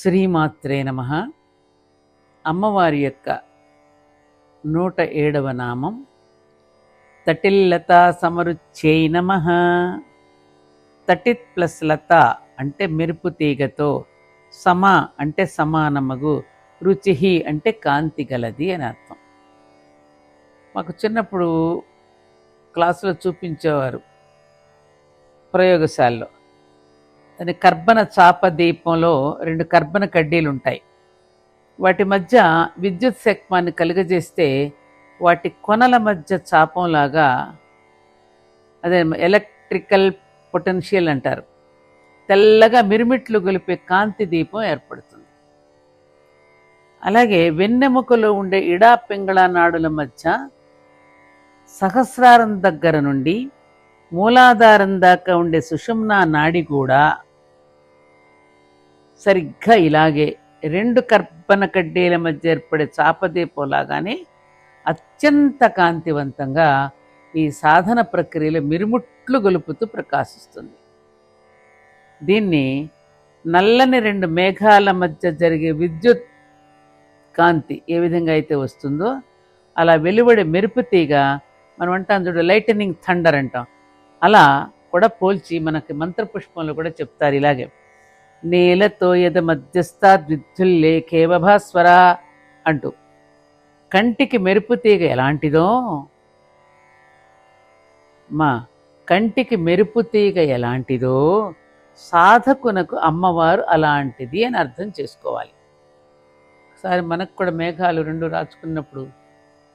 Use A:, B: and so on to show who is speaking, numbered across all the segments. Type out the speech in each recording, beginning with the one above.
A: శ్రీమాత్రే నమః. అమ్మవారి యొక్క 107వ నామం తటిల్లతా సమరుచ్యై నమః. తటిత్ ప్లస్ లత అంటే మెరుపు తీగతో, సమ అంటే సమానమగు, రుచి అంటే కాంతి గలది అని అర్థం. మాకు చిన్నప్పుడు క్లాసులో చూపించేవారు ప్రయోగశాలలో. దాని కర్బన చాప దీపంలో 2 కర్బన కడ్డీలు ఉంటాయి. వాటి మధ్య విద్యుత్ శక్మాన్ని కలుగజేస్తే వాటి కొనల మధ్య చాపంలాగా, అదే ఎలక్ట్రికల్ పొటెన్షియల్ అంటారు, తెల్లగా మిరుమిట్లు గొలిపే కాంతి దీపం ఏర్పడుతుంది. అలాగే వెన్నెముకలో ఉండే ఇడా పింగళ నాడుల మధ్య సహస్రారం దగ్గర నుండి మూలాధారం దాకా ఉండే సుషుమ్నా నాడి కూడా సరిగ్గా ఇలాగే 2 కర్బన కడ్డీల మధ్య ఏర్పడే చాపదీపంలాగానే అత్యంత కాంతివంతంగా ఈ సాధన ప్రక్రియలో మిరుముట్లు గొలుపుతూ ప్రకాశిస్తుంది. దీన్ని నల్లని 2 మేఘాల మధ్య జరిగే విద్యుత్ కాంతి ఏ విధంగా అయితే వస్తుందో అలా వెలువడే మెరుపు తీగ, మనం అంటాం చూడు లైటనింగ్ థండర్ అంటాం, అలా కూడా పోల్చి మనకి మంత్రపుష్పంలో కూడా చెప్తారు ఇలాగే. నేలతో యద మధ్యస్థాద్ విద్యుల్లేఖేవ భాస్వర అంటూ. కంటికి మెరుపు తీగ ఎలాంటిదో, కంటికి మెరుపు తీగ ఎలాంటిదో సాధకునకు అమ్మవారు అలాంటిది అని అర్థం చేసుకోవాలి. ఒకసారి మనకు కూడా మేఘాలు 2 రాచుకున్నప్పుడు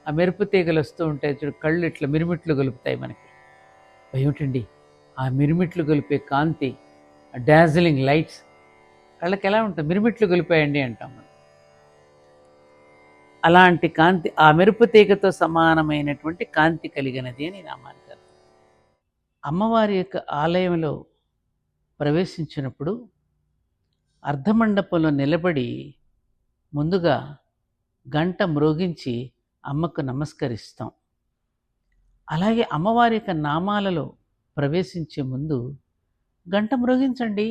A: ఆ మెరుపు తీగలు వస్తూ ఉంటాయి చూడు, కళ్ళు ఇట్లా మిరుమిట్లు గొలుపుతాయి మనకి. ఏమిటండి ఆ మిరుమిట్లు గొలిపే కాంతి, డాజిలింగ్ లైట్స్ కళ్ళకి ఎలా ఉంటుంది, మిరుమిట్లు గొలిపాయండి అంటాం మనం. అలాంటి కాంతి, ఆ మెరుపు తీగతో సమానమైనటువంటి కాంతి కలిగినది అని నామానికి అర్థం. అమ్మవారి యొక్క ఆలయంలో ప్రవేశించినప్పుడు అర్ధమండపంలో నిలబడి ముందుగా గంట మ్రోగించి అమ్మకు నమస్కరిస్తాం. అలాగే అమ్మవారి యొక్క నామాలలో ప్రవేశించే ముందు గంట మ్రోగించండి.